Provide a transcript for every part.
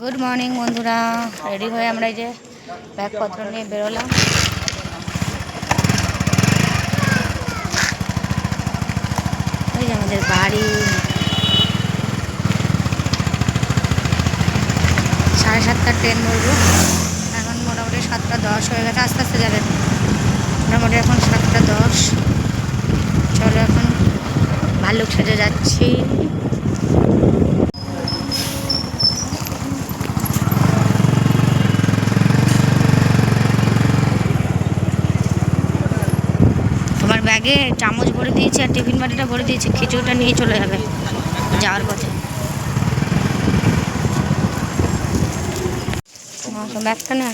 Good morning বন্ধুরা, ready হয়ে আমরা এই যে ব্যাগপত্র নিয়ে বেরোলাম। এই যে আমাদের বাড়ি। 7:30টার ট্রেন ধরবো। এখন মোটামুটি 7:10 হয়ে গেছে, আস্তে আস্তে যাবেন। মোটামুটি এখন 7:10। চলো এখন ভাল্লুক সেজে যাচ্ছি। তোমার ব্যাগে চামচ ভরে দিয়েছি আর টিফিন বাটিটা ভরে দিয়েছি, খিচুড়িটা নিয়ে চলে যাবে যাওয়ার পথে। ব্যাগটা না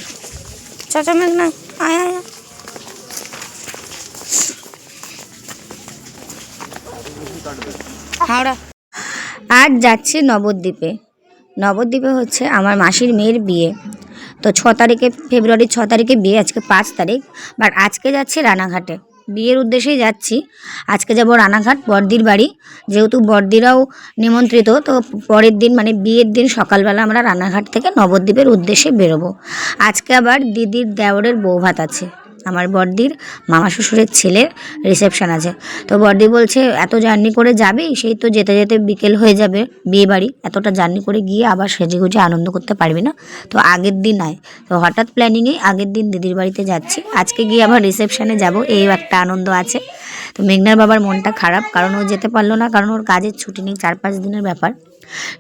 চাচা মেঘ না আয় আয়। হাওড়া আজ যাচ্ছি নবদ্বীপে। নবদ্বীপে হচ্ছে আমার মাসির মেয়ের বিয়ে। তো 6 তারিখে, ফেব্রুয়ারির 6 তারিখে বিয়ে, আজকে 5 তারিখ। বাট আজকে যাচ্ছি রানাঘাটে, বিয়ের উদ্দেশ্যেই যাচ্ছি। আজকে যাব রানাঘাট বড়দির বাড়ি, যেহেতু বড়দিরাও নিমন্ত্রিত। তো পরের দিন মানে বিয়ের দিন সকালবেলা আমরা রানাঘাট থেকে নবদ্বীপের উদ্দেশ্যে বেরোবো। আজকে আবার দিদির দেওরের বৌভাত আছে, আমার বড়দির মামা শ্বশুরের ছেলের রিসেপশন আছে। তো বড়দি বলছে এত জার্নি করে যাবি, সেই তো যেতে যেতে বিকেল হয়ে যাবে বিয়ে বাড়ি, এতটা জার্নি করে গিয়ে আবার সেজে গুজে আনন্দ করতে পারবি না, তো আগের দিন আয়। তো হঠাৎ প্ল্যানিংয়ে আগের দিন দিদির বাড়িতে যাচ্ছি, আজকে গিয়ে আবার রিসেপশানে যাব, এই একটা আনন্দ আছে। তো মেঘনার বাবার মনটা খারাপ, কারণ ও যেতে পারলো না, কারণ ওর কাজের ছুটি নেই, 4-5 দিনের ব্যাপার।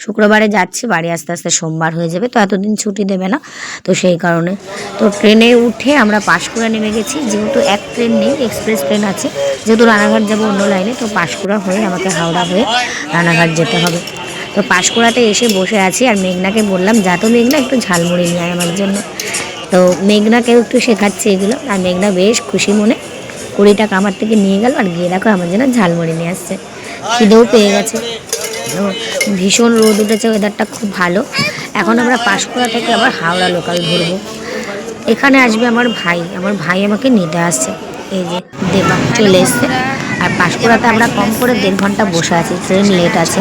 শুক্রবারে যাচ্ছি, বাড়ি আস্তে আস্তে সোমবার হয়ে যাবে, তো এতদিন ছুটি দেবে না, তো সেই কারণে। তো ট্রেনে উঠে আমরা পাঁশকুড়া নেমে গেছি, যেহেতু এক ট্রেন নেই, এক্সপ্রেস ট্রেন আছে। যেহেতু রানাঘাট যাবো অন্য লাইনে, তো পাঁশকুড়া হয়ে আমাকে হাওড়া হয়ে রানাঘাট যেতে হবে। তো পাঁশকুড়াতে এসে বসে আছি, আর মেঘনাকে বললাম যা তো মেঘনা একটু ঝালমুড়ি নিয়ে আয় আমার জন্য। তো মেঘনাকেও একটু শেখাচ্ছে এগুলো, আর মেঘনা বেশ খুশি মনে 20 টাকা আমার থেকে নিয়ে গেল, আর গিয়ে দেখো আমার জন্য ঝালমুড়ি নিয়ে আসছে। খিদেও পেয়ে গেছে, ভীষণ রোদ উঠেছে, ওয়েদারটা খুব ভালো। এখন আমরা পাঁশকুড়া থেকে আবার হাওড়া লোকাল ধরবো। এখানে আসবে আমার ভাই আমাকে নিতে আসছে, এই যে দেবা চলে এসছে। আর পাঁশকুড়াতে আমরা কম করে 1.5 ঘন্টা বসে আছি, ট্রেন লেট আছে।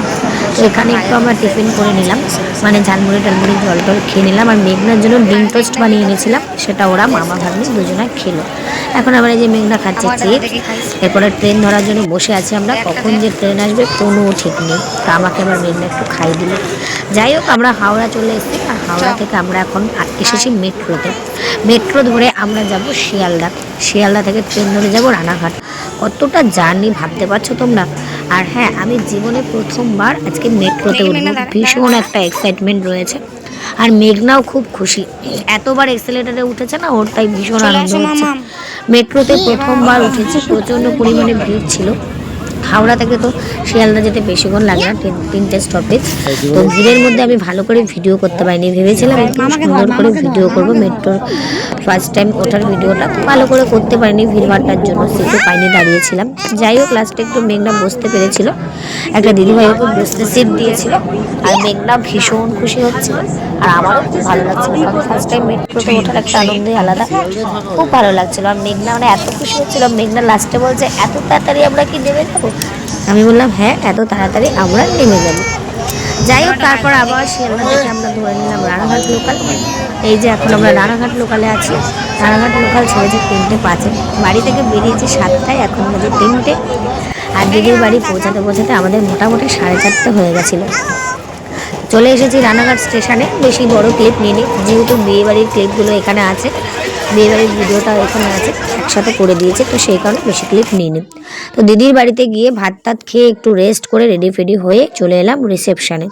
তো এখানে একটু আমরা টিফিন করে নিলাম, মানে ঝালমুড়ি টালমুড়ি জল টল খেয়ে নিলাম। আর মেঘনার জন্য ডিম টোস্ট বানিয়ে এনেছিলাম, সেটা ওরা মামা ভাগ্নি দুজনে খেলো। এখন আবার এই যে মেঘনা খাচ্ছে চিপস। এরপরে ট্রেন ধরার জন্য বসে আছি আমরা, কখন যে ট্রেন আসবে কোনো ঠিক নেই। তা আমাকে আবার মেঘনা একটু খাই দিল। যাই হোক, আমরা হাওড়া চলে এসেছি, আর হাওড়া থেকে আমরা এখন এসেছি মেট্রোতে। মেট্রো ধরে আমরা যাব শিয়ালদা থেকে ট্রেন ধরে যাব রানাঘাট। কতটা জার্নি ভাবতে পারছো তোমরা। আর হ্যাঁ, আমি জীবনে প্রথমবার আজকে মেট্রোতে উঠবো, ভীষণ একটা এক্সাইটমেন্ট রয়েছে। আর মেঘনাও খুব খুশি, এতবার এক্সেলেটারে উঠেছে না, ওর তাই ভীষণ আনন্দ হচ্ছে। মেট্রোতে প্রথমবার উঠেছি, প্রচণ্ড পরিমাণে ভিড় ছিল। হাওড়া থেকে তো শিয়ালদা যেতে বেশিক্ষণ লাগে না, 3টে স্টপেজ। তো ভিড়ের মধ্যে আমি ভালো করে ভিডিও করতে পারিনি, ভেবেছিলাম একটু সুন্দর করে ভিডিও করবো। মেট্রোর ফার্স্ট টাইম ওঠার ভিডিওটা ভালো করে করতে পারিনি, ভিড়ভাড়টার জন্য সিটও পাইনি, দাঁড়িয়েছিলাম। যাই হোক, লাস্টে একটু মেঘনা বসতে পেরেছিল, একটা দিদিভাই ওকে বসতে সিট দিয়েছিল। আর মেঘনা ভীষণ খুশি হচ্ছিল, আর আমারও খুব ভালো লাগছিল, কারণ ফার্স্ট টাইম মেট্রোতে ওঠার একটা আনন্দই আলাদা। খুব ভালো লাগছিল। আর মেঘনা মানে এত খুশি হচ্ছিল, মেঘনা লাস্টে বলছে এত তাড়াতাড়ি আমরা কি নেমে যাবো। আমি বললাম হ্যাঁ, এত তাড়াতাড়ি আমরা নেমে যাবো। যাই হোক, তারপর আবার শিয়ালদা থেকে আমরা ধরে নিলাম রানাঘাট লোকাল। এই যে এখন আমরা রানাঘাট লোকালে আছি। রানাঘাট লোকাল ছেড়েছে 3টে 5-এ, বাড়ি থেকে বেরিয়েছি 7টায়, এখন বাজে 3টে। আর দিদির বাড়ি পৌঁছাতে পৌঁছাতে আমাদের মোটামুটি 4:30 হয়ে গেছিলো। চলে এসেছি রানাঘাট স্টেশনে। বেশি বড় ক্লিপ নিইনি, যেহেতু বিয়েবাড়ির ক্লিপগুলো এখানে আছে, বিয়েবাড়ির ভিডিওটা এখানে আছে, একসাথে করে দিয়েছে, তো সেই কারণে বেশি ক্লিপ নিইনি। তো দিদির বাড়িতে গিয়ে ভাত টাত খেয়ে একটু রেস্ট করে রেডি ফেডি হয়ে চলে এলাম রিসেপশানে।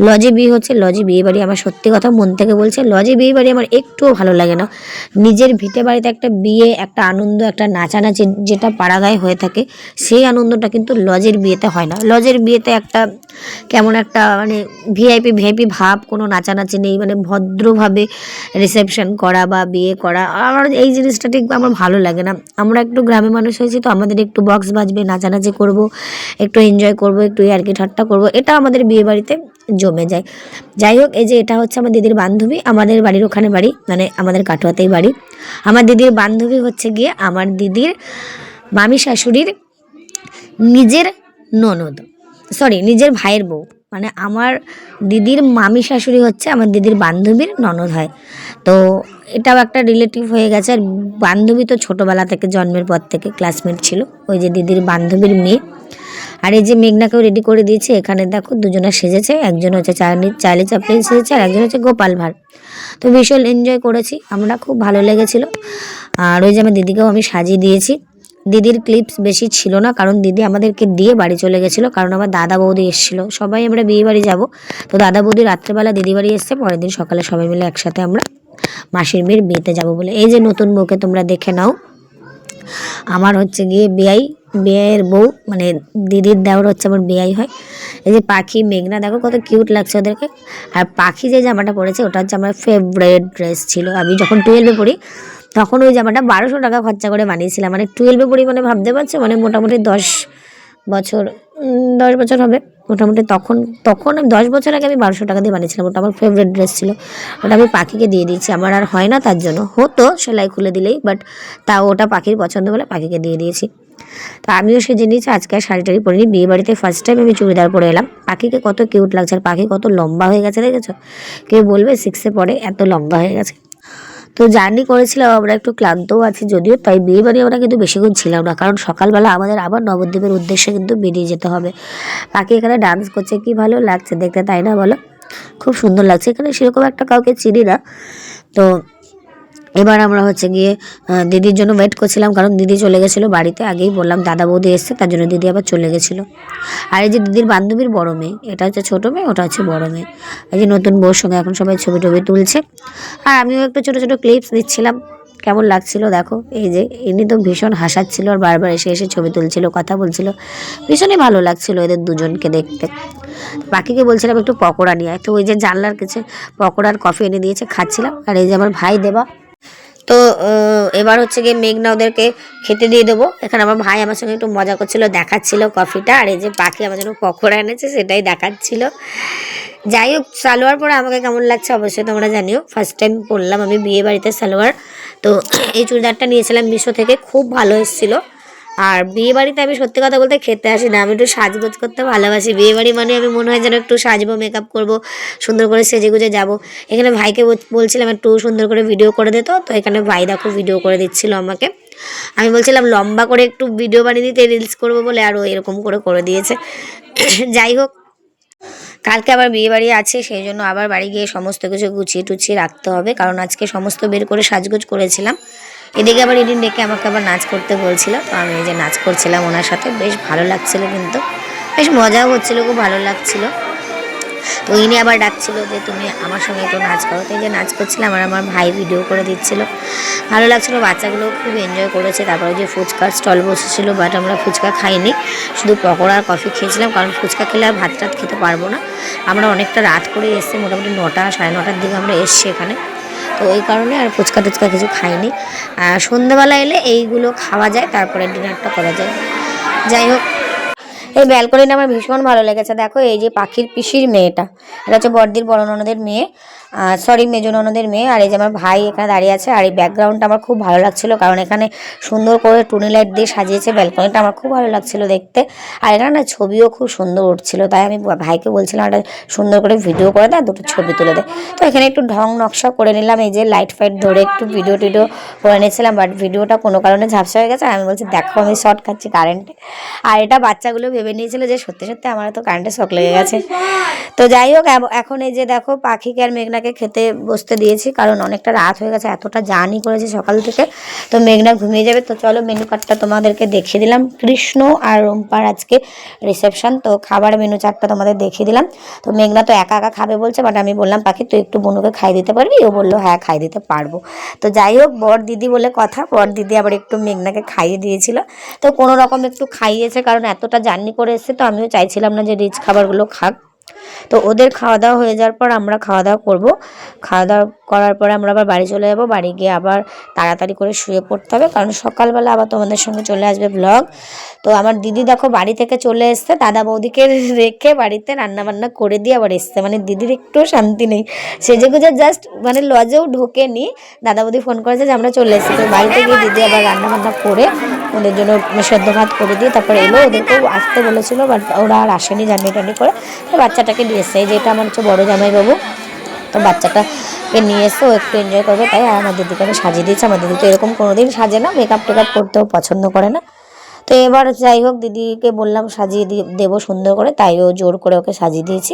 লজে বিয়ে হচ্ছে, লজে বিয়ে বাড়ি আমার সত্যি কথা মন থেকে বলছে, লজে বিয়ে বাড়ি আমার একটুও ভালো লাগে না। নিজের ভিটে বাড়িতে একটা বিয়ে, একটা আনন্দ, একটা নাচানাচি যেটা পাড়াগায় হয়ে থাকে, সেই আনন্দটা কিন্তু লজের বিয়েতে হয় না। লজের বিয়েতে একটা কেমন একটা মানে ভিআইপি ভাব, কোনো নাচানাচি নেই, মানে ভদ্রভাবে রিসেপশন করা বা বিয়ে করা, আমার এই জিনিসটা ঠিক আমার ভালো লাগে না। আমরা একটু গ্রামে মানুষ হয়েছি, তো আমাদের একটু বক্স বাজবে, নাচানাচি করব, একটু এনজয় করব, একটু ইয়ার্কি ঠাট্টা করব, এটা আমাদের বিয়ে বাড়িতে জমে যায়। যাই হোক, এই যে এটা হচ্ছে আমার দিদির বান্ধবী, আমাদের বাড়ির ওখানে বাড়ি, মানে আমাদের কাটোয়াতেই বাড়ি। আমার দিদির বান্ধবী হচ্ছে গিয়ে আমার দিদির মামি শাশুড়ির নিজের ননদ, সরি নিজের ভাইয়ের বউ। মানে আমার দিদির মামি শাশুড়ি হচ্ছে আমার দিদির বান্ধবীর ননদ হয়। তো এটাও একটা রিলেটিভ হয়ে গেছে। আর বান্ধবী তো ছোটোবেলা থেকে জন্মের পর থেকে ক্লাসমেট ছিল, ওই যে দিদির বান্ধবীর মেয়ে। আর এই যে মেঘনাকেও রেডি করে দিয়েছে। এখানে দেখো দুজনে সেজেছে, একজন হচ্ছে চার্লি চ্যাপলিন সেজেছে আর একজন হচ্ছে গোপাল ভাঁড়। তো ভীষণ এনজয় করেছি আমরা, খুব ভালো লেগেছিল। আর ওই যে আমার দিদিকেও আমি সাজিয়ে দিয়েছি। দিদির ক্লিপস বেশি ছিল না, কারণ দিদি আমাদেরকে দিয়ে বাড়ি চলে গেছিলো, কারণ আমার দাদা বৌদি এসেছিলো। সবাই আমরা বিয়ে বাড়ি যাবো, তো দাদা বৌদি রাত্রেবেলা দিদি বাড়ি এসছে, পরের দিন সকালে সবাই মিলে একসাথে আমরা মাসির মেয়ের বিয়েতে যাবো বলে। এই যে নতুন বউকে তোমরা দেখে নাও, আমার হচ্ছে গিয়ে বিয়ের বউ, মানে দিদির দেওর হচ্ছে আমার বিয়াই হয়। এই যে পাখি মেঘনা দেখো কত কিউট লাগছে ওদেরকে। আর পাখি যে জামাটা পরেছে ওটা হচ্ছে আমার ফেভারিট ড্রেস ছিল। আমি যখন 12-এ পড়ি তখন ওই জামাটা 1200 টাকা খরচা করে বানিয়েছিলাম। মানে 12-এ পড়ি মানে ভাবতে পারছো, মানে মোটামুটি 10 বছর 10 বছর হবে মোটামুটি। তখন আমি 10 বছর আগে আমি 1200 টাকা দিয়ে বানিয়েছিলাম। ওটা আমার ফেভারিট ড্রেস ছিল, ওটা আমি পাখিকে দিয়ে দিয়েছি। আমার আর হয় না, তার জন্য হতো সেলাই খুলে দিলেই, বাট তাও ওটা পাখির পছন্দ বলে পাখিকে দিয়ে দিয়েছি। তো আমিও সেজে নিয়েছি, আজকে আর শাড়ি টাড়ি পরিনি, বিয়ে বাড়িতে ফার্স্ট টাইম আমি চুড়িদার পরে এলাম। পাখিকে কত কিউট লাগছে, আর পাখি কত লম্বা হয়ে গেছে দেখেছো? কেউ বলবে 6-এ পড়ে এত লম্বা হয়ে গেছে। তো জার্নি করেছিলাম আমরা, একটু ক্লান্তও আছি যদিও, তাই বিয়ে বাড়ি আমরা কিন্তু বেশিক্ষণ ছিলাম না, কারণ সকালবেলা আমাদের আবার নবদ্বীপের উদ্দেশ্যে কিন্তু বেরিয়ে যেতে হবে। পাখি এখানে ডান্স করছে, কি ভালো লাগছে দেখতে, তাই না বলো? খুব সুন্দর লাগছে। এখানে সেরকম একটা কাউকে চিনি না। তো এবার আমরা হচ্ছে গিয়ে দিদির জন্য ওয়েট করছিলাম, কারণ দিদি চলে গেছিলো বাড়িতে। আগেই বললাম দাদা বৌদি এসছে, তার জন্য দিদি আবার চলে গেছিলো। আর এই যে দিদির বান্ধবীর বড় মেয়ে, এটা হচ্ছে ছোটো মেয়ে, ওটা হচ্ছে বড় মেয়ে। এই যে নতুন বউর সঙ্গে এখন সবাই ছবি টবি তুলছে, আর আমিও একটু ছোটো ছোটো ক্লিপস দিচ্ছিলাম। কেমন লাগছিল দেখো। এই যে ইনি তো ভীষণ হাসাচ্ছিল, আর বারবার এসে এসে ছবি তুলছিল, কথা বলছিল। ভীষণই ভালো লাগছিল এদের দুজনকে দেখতে। বাকিকে বলছিলাম একটু পকোড়া নিয়ে আয়, তো ওই যে জানলার কাছে পকোড়ার কফি এনে দিয়েছে, খাচ্ছিলাম। আর এই যে আমার ভাই দেবা। তো এবার হচ্ছে গিয়ে মেঘনা ওদেরকে খেতে দিয়ে দেবো। এখানে আমার ভাই আমার সঙ্গে একটু মজা করছিল, দেখাচ্ছিল কফিটা। আর এই যে পাখি আমার জন্য পকোড়া এনেছে, সেটাই দেখাচ্ছিল। যাই হোক, সালোয়ার পরে আমাকে কেমন লাগছে অবশ্যই তোমরা জানিও। ফার্স্ট টাইম পরলাম আমি বিয়ে বাড়িতে সালোয়ার। তো এই চুড়িদারটা নিয়েছিলাম মিশো থেকে, খুব ভালো এসেছিলো। আর বিয়ে বাড়িতে আমি সত্যি কথা বলতে খেতে আসি না, আমি একটু সাজগোজ করতে ভালোবাসি। বিয়ে বাড়ি মানে আমি মনে হয় যেন একটু সাজবো, মেকআপ করবো, সুন্দর করে সেজে গুজে যাবো। এখানে ভাইকে বলছিলাম একটু সুন্দর করে ভিডিও করে দিত, তো এখানে ভাই দেখো ভিডিও করে দিচ্ছিল আমাকে। আমি বলছিলাম লম্বা করে একটু ভিডিও বানিয়ে দিতে, রিলস করবো বলে, আর ও এরকম করে দিয়েছে। যাই হোক, কালকে আবার বিয়ে বাড়ি আছে, সেই জন্য আবার বাড়ি গিয়ে সমস্ত কিছু গুছিয়ে টুছিয়ে রাখতে হবে, কারণ আজকে সমস্ত বের করে সাজগোজ করেছিলাম। এদিকে আবার এদিন ডেকে আমাকে আবার নাচ করতে বলছিল, তো আমি এই যে নাচ করছিলাম ওনার সাথে, বেশ ভালো লাগছিল, কিন্তু বেশ মজাও হচ্ছিলো, খুব ভালো লাগছিল। তো ইনি আবার ডাকছিল যে তুমি আমার সঙ্গে একটু নাচ করো, তো এই যে নাচ করছিলাম, আর আমার ভাই ভিডিও করে দিচ্ছিল, ভালো লাগছিলো। বাচ্চাগুলো খুব এনজয় করেছে। তারপরে যে ফুচকার স্টল বসেছিলো, বাট আমরা ফুচকা খাইনি, শুধু পকোড়া আর কফি খেয়েছিলাম, কারণ ফুচকা খেলে আর ভাত টাত খেতে পারবো না। আমরা অনেকটা রাত করে এসেছি, মোটামুটি 9টা 9:30টার দিকে আমরা এসছি এখানে, তো ওই কারণে আর ফুচকা টুচকা কিছু খাইনি। সন্ধ্যেবেলা এলে এইগুলো খাওয়া যায়, তারপরে ডিনারটা করা যায়। যাই হোক, এই ব্যালকনিটা আমার ভীষণ ভালো লেগেছে। দেখো এই যে পাখির পিসির মেয়েটা, এটা হচ্ছে বড়দির বড় ননদের মেয়ে, সরি মেজো ননদের মেয়ে। আর এই যে আমার ভাই এখানে দাঁড়িয়ে আছে। আর এই ব্যাকগ্রাউন্ডটা আমার খুব ভালো লাগছিল, কারণ এখানে সুন্দর করে টুনি লাইট দিয়ে সাজিয়েছে ব্যালকনিটা, আমার খুব ভালো লাগছিল দেখতে। আর এখানে না ছবিও খুব সুন্দর উঠছিল, তাই আমি ভাইকে বলছিলাম একটা সুন্দর করে ভিডিও করে দেয়, দুটো ছবি তুলে দেয়। তো এখানে একটু ঢং নকশা করে নিলাম, এই যে লাইট ফাইট ধরে একটু ভিডিও টিডিও করে নিয়েছিলাম, বাট ভিডিওটা কোনো কারণে ঝাপসা হয়ে গেছে। আমি বলছি দেখো আমি শর্ট খাচ্ছি কারেন্টে। আর এটা বাচ্চাগুলো ভেবে নিয়েছিল যে সত্যি সত্যি আমার তো কারেন্টে শক লেগে গেছে। তো যাই হোক, এখন এই যে দেখো পাখিকে আর মেঘনাকে খেতে বসতে দিয়েছি, কারণ অনেকটা রাত হয়ে গেছে, এতটা জার্নি করেছি সকাল থেকে, তো মেঘনা ঘুমিয়ে যাবে। তো চলো মেনু কার্ডটা তোমাদেরকে দেখিয়ে দিলাম। কৃষ্ণ আর রুম্পার আজকে রিসেপশন, তো খাবার মেনু চার্টটা তোমাদের দেখিয়ে দিলাম। তো মেঘনা তো একা একা খাবে বলছে, বাট আমি বললাম পাখি তুই একটু বনুকে খাই দিতে পারবি? ও বললো হ্যাঁ খাই দিতে পারবো। তো যাই হোক, বর দিদি বলে কথা, বর দিদি আবার একটু মেঘনাকে খাইয়ে দিয়েছিল। তো কোনো রকম একটু খাইয়েছে, কারণ এতটা জার্নি করে এসছে, তো আমিও চাইছিলাম না যে রিচ খাবারগুলো খাক। তো ওদের খাওয়া দাওয়া হয়ে যাওয়ার পর আমরা খাওয়া দাওয়া করবো। খাওয়া দাওয়া করার পরে আমরা আবার বাড়ি চলে যাবো। বাড়ি গিয়ে আবার তাড়াতাড়ি করে শুয়ে পড়তে হবে, কারণ সকালবেলা আবার তোমাদের সঙ্গে চলে আসবে ব্লগ। তো আমার দিদি দেখো বাড়ি থেকে চলে এসছে, দাদা বৌদিকে রেখে বাড়িতে রান্নাবান্না করে দিয়ে আবার এসছে। মানে দিদির একটু শান্তি নেই, সেজে গুজে জাস্ট মানে লজেও ঢোকেনি, দাদা বৌদি ফোন করেছে যে আমরা চলে এসেছি। তো বাড়িতে গিয়ে দিদি আবার রান্নাবান্না করে ওদের জন্য সেদ্ধ ভাত করে দিয়ে তারপরে এলো, ওদেরকেও আসতে বলেছিল বাট ওরা আর আসেনি জার্নি টার্নি করে। তো বাচ্চাটাকে নিয়ে এসছে, যেটা আমার হচ্ছে বড়ো জামাইবাবু, তো বাচ্চাটাকে নিয়ে এসে ও একটু এনজয় করবে তাই। আর আমার দিদিকে আমি সাজিয়ে দিয়েছি। আমার দিদি তো এরকম কোনোদিন সাজে না, মেকআপ টেকআপ করতেও পছন্দ করে না। তো এবার যাই হোক দিদিকে বললাম সাজিয়ে দেবো সুন্দর করে, তাই ও জোর করে ওকে সাজিয়ে দিয়েছি।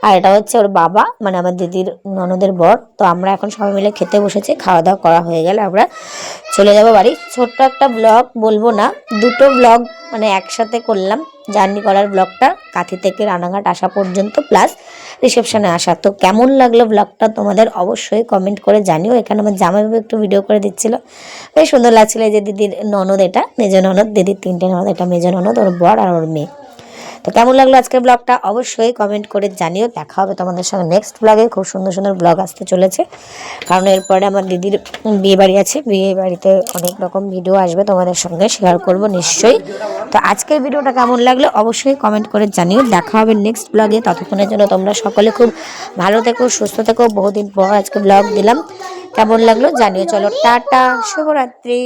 আর এটা হচ্ছে ওর বাবা, মানে আমার দিদির ননদের বর। তো আমরা এখন সবাই মিলে খেতে বসেছি, খাওয়া দাওয়া করা হয়ে গেলে আমরা চলে যাব বাড়ি। ছোট্ট একটা ব্লগ বলবো না, দুটো ব্লগ মানে একসাথে করলাম। জার্নি করার ব্লগটা কাঁথি থেকে রানাঘাট আসা পর্যন্ত প্লাস রিসেপশনে আসা। তো কেমন লাগলো ব্লগটা তোমাদের অবশ্যই কমেন্ট করে জানিও। এখানে আমার জামাইবাবু একটু ভিডিও করে দিচ্ছিল, বেশ সুন্দর লাগছিল। এই যে দিদির ননদ, এটা মেজ ননদ, দিদির 3টে ননদ, এটা মেজ ননদ, ওর বর আর ওর মেয়ে। তো কেমন লাগলো আজকের ব্লগটা অবশ্যই কমেন্ট করে জানিও। দেখা হবে তোমাদের সঙ্গে নেক্সট ব্লগে। খুব সুন্দর সুন্দর ব্লগ আসতে চলেছে, কারণ এরপরে আমার দিদির বিয়ে বাড়ি আছে, বিয়ে বাড়িতে অনেক রকম ভিডিও আসবে, তোমাদের সঙ্গে শেয়ার করব নিশ্চয়ই। তো আজকের ভিডিওটা কেমন লাগলো অবশ্যই কমেন্ট করে জানিও। দেখা হবে নেক্সট ব্লগে, ততক্ষণের জন্য তোমরা সকলে খুব ভালো থেকো, সুস্থ থেকো। বহুদিন পর আজকে ব্লগ দিলাম, কেমন লাগলো জানিও। চলো টাটা, শুভরাত্রি।